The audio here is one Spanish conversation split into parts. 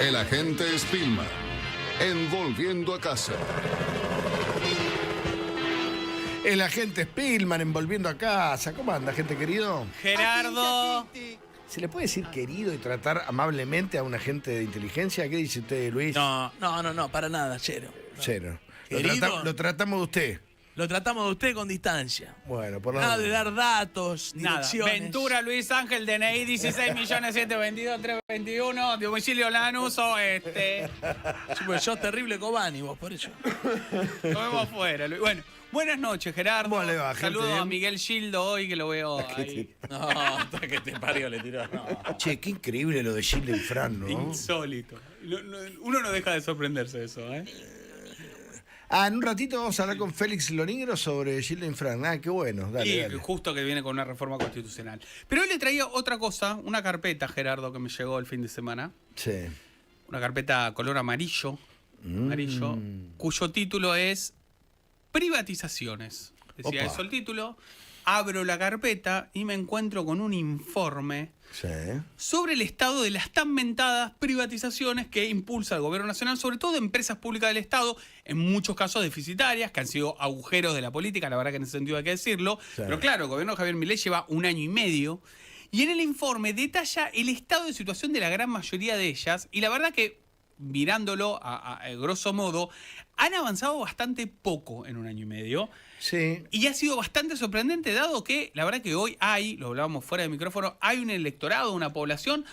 El agente Spillman, envolviendo a casa. El agente Spillman envolviendo a casa. ¿Cómo anda, gente querido? Gerardo. ¿Se le puede decir querido y tratar amablemente a un agente de inteligencia? ¿Qué dice usted, Luis? No, para nada, Chero. Cero. Querido. Lo tratamos de usted. Lo tratamos de usted con distancia. Bueno, por la Nada de dar datos, Nada. direcciones. Ventura Luis Ángel, DNI 16.722.321, domicilio Lanús Oeste. Sí, pues sos terrible Cobani, vos, por eso. Nos vemos afuera, Luis. Bueno, buenas noches, Gerardo. ¿Cómo le va, gente? Saludo a Miguel Gildo hoy, que lo veo ahí. No, hasta que te parió le tiró. No. Che, qué increíble lo de Gilles y Fran, ¿no? Insólito. Uno no deja de sorprenderse de eso, ¿eh? En un ratito vamos a hablar con Félix Lonigro sobre Gilles y Fran. Qué bueno. Dale, Y dale. justo que viene con una reforma constitucional. Pero hoy le traía otra cosa, una carpeta, Gerardo, que me llegó el fin de semana. Sí. Una carpeta color amarillo, cuyo título es Privatizaciones. Decía Opa. eso el título. Abro la carpeta y me encuentro con un informe Sí. sobre el estado de las tan mentadas privatizaciones que impulsa el gobierno nacional, sobre todo de empresas públicas del Estado, en muchos casos deficitarias, que han sido agujeros de la política, la verdad que en ese sentido hay que decirlo. Sí. Pero claro, el gobierno de Javier Milei lleva 1 año y medio, y en el informe detalla el estado de situación de la gran mayoría de ellas, y la verdad que, mirándolo a grosso modo, han avanzado bastante poco en 1 año y medio. Sí. Y ha sido bastante sorprendente, dado que la verdad que hoy hay, lo hablábamos fuera de micrófono, hay un electorado, una población,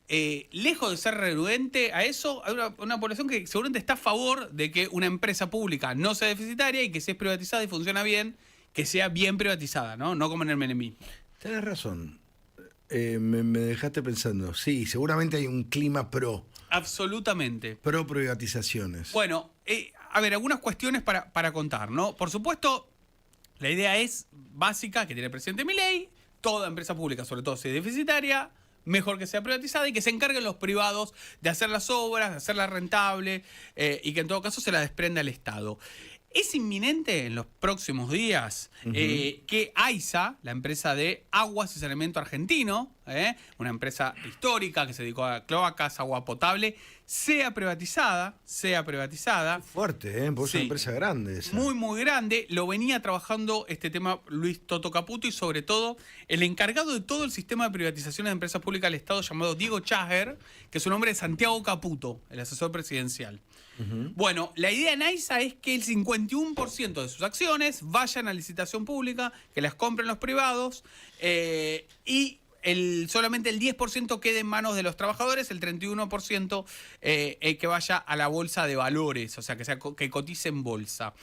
lejos de ser renuente a eso, hay una población que seguramente está a favor de que una empresa pública no sea deficitaria y que si es privatizada y funciona bien, que sea bien privatizada, ¿no? No como en el menemismo. Tenés razón. Me dejaste pensando. Sí, seguramente hay un clima pro Absolutamente. privatizaciones. Bueno, a ver, algunas cuestiones para contar, ¿no? Por supuesto, la idea es básica que tiene el presidente Milei: toda empresa pública, sobre todo si es deficitaria, mejor que sea privatizada y que se encarguen los privados de hacer las obras, de hacerlas rentable y que en todo caso se la desprenda el Estado. Es inminente en los próximos días que AISA, la empresa de Aguas y Saneamiento Argentino, una empresa histórica que se dedicó a cloacas, agua potable, sea privatizada. Fuerte, porque es Sí. una empresa grande esa. Muy, muy grande. Lo venía trabajando este tema Luis Toto Caputo y sobre todo el encargado de todo el sistema de privatización de empresas públicas del Estado llamado Diego Chasger, que su nombre es Santiago Caputo, el asesor presidencial. Bueno, la idea en AISA es que el 51% de sus acciones vayan a licitación pública, que las compren los privados y solamente el 10% quede en manos de los trabajadores, el 31% que vaya a la bolsa de valores, o sea, que cotice en bolsa.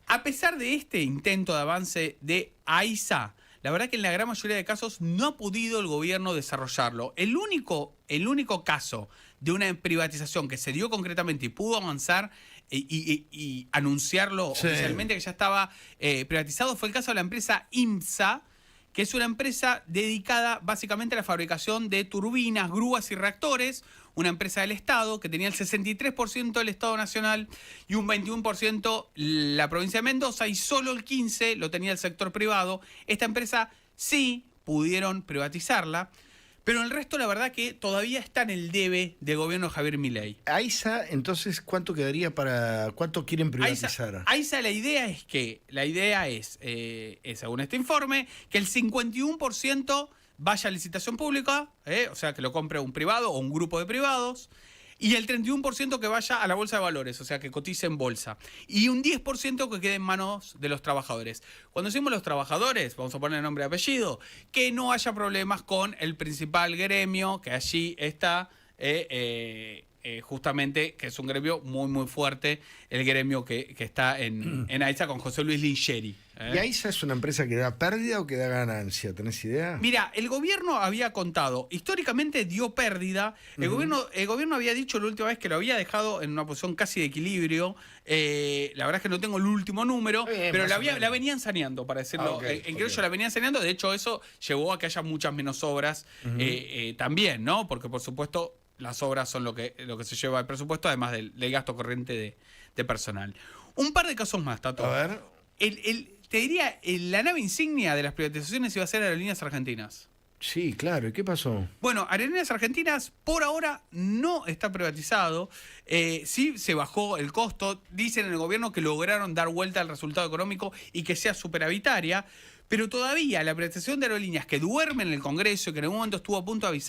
A pesar de este intento de avance de AISA, la verdad que en la gran mayoría de casos no ha podido el gobierno desarrollarlo. El único caso de una privatización que se dio concretamente y pudo avanzar y anunciarlo oficialmente que ya estaba privatizado fue el caso de la empresa IMSA, que es una empresa dedicada básicamente a la fabricación de turbinas, grúas y reactores, una empresa del Estado que tenía el 63% del Estado Nacional y un 21% la provincia de Mendoza y solo el 15% lo tenía el sector privado. Esta empresa sí pudieron privatizarla, pero el resto la verdad que todavía está en el debe del gobierno de Javier Milei. AISA, entonces, ¿cuánto quedaría para cuánto quieren privatizar? AISA, la idea es, según este informe, que el 51% vaya a licitación pública, o sea, que lo compre un privado o un grupo de privados, y el 31% que vaya a la bolsa de valores, o sea, que cotice en bolsa, y un 10% que quede en manos de los trabajadores. Cuando decimos los trabajadores, vamos a poner nombre y apellido, que no haya problemas con el principal gremio, que allí está justamente, que es un gremio muy, muy fuerte, el gremio que está en AISA con José Luis Lingeri. ¿Y AISA es una empresa que da pérdida o que da ganancia? ¿Tenés idea? Mira, el gobierno había contado, históricamente dio pérdida, el gobierno había dicho la última vez que lo había dejado en una posición casi de equilibrio, la verdad es que no tengo el último número, pero la venían saneando, para decirlo, en criollo la venían saneando, de hecho eso llevó a que haya muchas menos obras también, ¿no? Porque por supuesto las obras son lo que se lleva el presupuesto, además del gasto corriente de personal. Un par de casos más, Tato. A ver. Te diría, la nave insignia de las privatizaciones iba a ser Aerolíneas Argentinas. Sí, claro. ¿Y qué pasó? Bueno, Aerolíneas Argentinas por ahora no está privatizado. Sí se bajó el costo. Dicen en el gobierno que lograron dar vuelta al resultado económico y que sea superavitaria. Pero todavía la privatización de aerolíneas que duermen en el Congreso, que en algún momento estuvo a punto de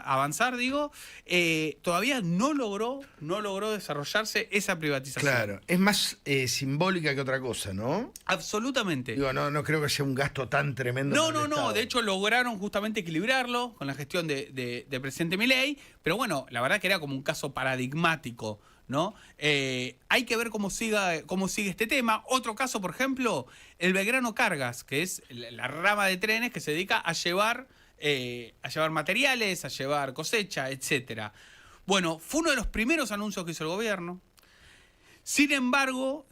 avanzar, todavía no logró desarrollarse esa privatización. Claro. Es más simbólica que otra cosa, ¿no? Absolutamente. Digo, no creo que sea un gasto tan tremendo. No, para el no, no. Estado. De hecho, lograron justamente equilibrarlo con la gestión del presidente Milei. Pero bueno, la verdad que era como un caso paradigmático, ¿no? Hay que ver cómo sigue este tema. Otro caso, por ejemplo, el Belgrano Cargas, que es la rama de trenes que se dedica a llevar materiales, a llevar cosecha, etcétera. Bueno, fue uno de los primeros anuncios que hizo el gobierno. Sin embargo,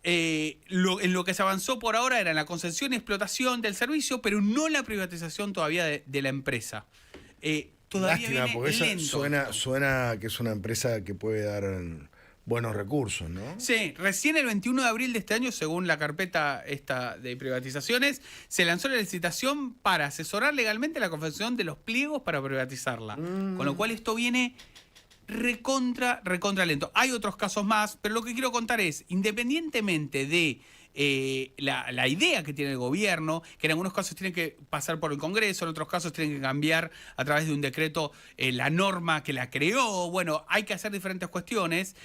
en lo que se avanzó por ahora era la concesión y explotación del servicio, pero no la privatización todavía de la empresa. Todavía Lástima, viene porque esa lento. suena que es una empresa que puede dar buenos recursos, ¿no? Sí, recién el 21 de abril de este año, según la carpeta esta de privatizaciones, se lanzó la licitación para asesorar legalmente la confección de los pliegos para privatizarla. Con lo cual esto viene recontra lento. Hay otros casos más, pero lo que quiero contar es, independientemente de la idea que tiene el gobierno, que en algunos casos tiene que pasar por el Congreso, en otros casos tienen que cambiar a través de un decreto la norma que la creó, bueno, hay que hacer diferentes cuestiones,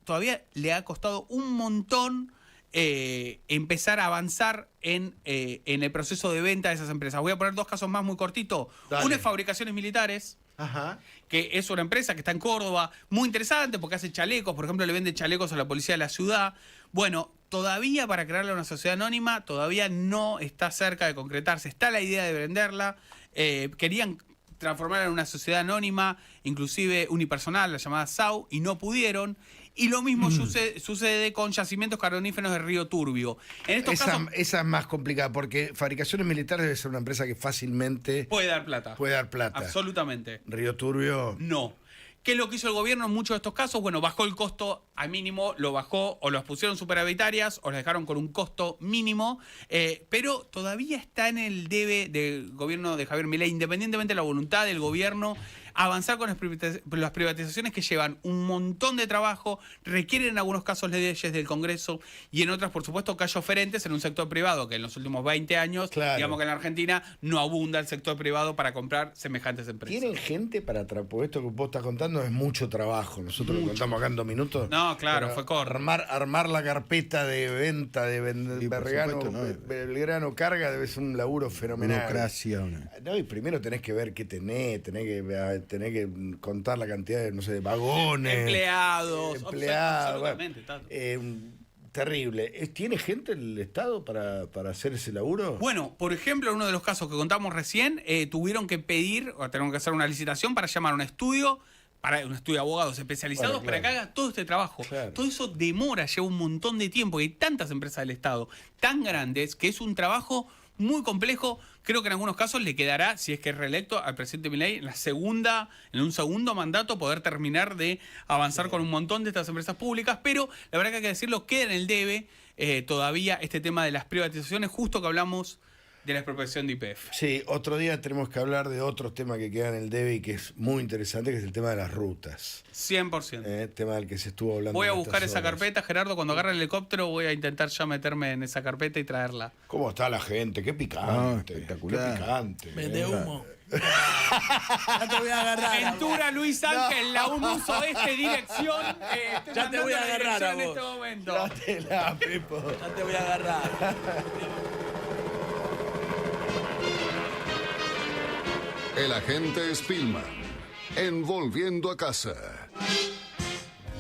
todavía le ha costado un montón empezar a avanzar en el proceso de venta de esas empresas. Voy a poner dos casos más muy cortitos. Dale. Uno es Fabricaciones Militares, Ajá. que es una empresa que está en Córdoba, muy interesante porque hace chalecos, por ejemplo, le vende chalecos a la policía de la ciudad. Bueno, todavía para crearle una sociedad anónima, todavía no está cerca de concretarse. Está la idea de venderla, querían transformarla en una sociedad anónima, inclusive unipersonal, la llamada SAU, y no pudieron. Y lo mismo sucede con Yacimientos Carboníferos de Río Turbio. En estos casos Esa es más complicada, porque Fabricaciones Militares debe ser una empresa que fácilmente puede dar plata. puede dar plata. Absolutamente. Río Turbio. No. ¿Qué es lo que hizo el gobierno en muchos de estos casos? Bueno, bajó el costo al mínimo, lo bajó o las pusieron superavitarias o las dejaron con un costo mínimo, pero todavía está en el debe del gobierno de Javier Milei, independientemente de la voluntad del gobierno, avanzar con las privatizaciones que llevan un montón de trabajo, requieren en algunos casos leyes del Congreso y en otras, por supuesto, calles oferentes en un sector privado que en los últimos 20 años, Claro. digamos que en la Argentina no abunda el sector privado para comprar semejantes empresas. ¿Tienen gente para porque esto que vos estás contando es mucho trabajo. Nosotros lo contamos acá en 2 minutos. No, claro, Pero fue corto. Armar la carpeta de venta de Sí, por supuesto, ¿no? Belgrano Carga debe ser un laburo fenomenal. Burocracia. No, y primero tenés que ver qué tenés que contar la cantidad de, no sé, de vagones. Empleados, bueno, absolutamente, Tato. terrible. ¿Tiene gente el Estado para hacer ese laburo? Bueno, por ejemplo, en uno de los casos que contamos recién, tuvieron que hacer una licitación para llamar a un estudio de abogados especializados Bueno, para que claro. haga todo este trabajo. Claro. Todo eso demora, lleva un montón de tiempo. Y hay tantas empresas del Estado tan grandes que es un trabajo muy complejo. Creo que en algunos casos le quedará, si es que es reelecto, al presidente Milei en un segundo mandato poder terminar de avanzar con un montón de estas empresas públicas, pero la verdad que hay que decirlo, queda en el debe todavía este tema de las privatizaciones, justo que hablamos de la expropiación de YPF. Sí, otro día tenemos que hablar de otros temas que quedan en el debe y que es muy interesante, que es el tema de las rutas. 100%. Tema del que se estuvo hablando. Voy a en buscar estas esa horas. carpeta, Gerardo, cuando agarre el helicóptero voy a intentar ya meterme en esa carpeta y traerla. ¿Cómo está la gente? Qué picante. Espectacular. Qué picante. Vende humo. Ya te voy a agarrar. Ventura Luis Ángel, la un uso dirección. Estoy Ya te voy a mandando la agarrar dirección a en vos. este momento. Dátela, Pepo. Ya te voy a agarrar. El agente Spillman, en Volviendo a Casa.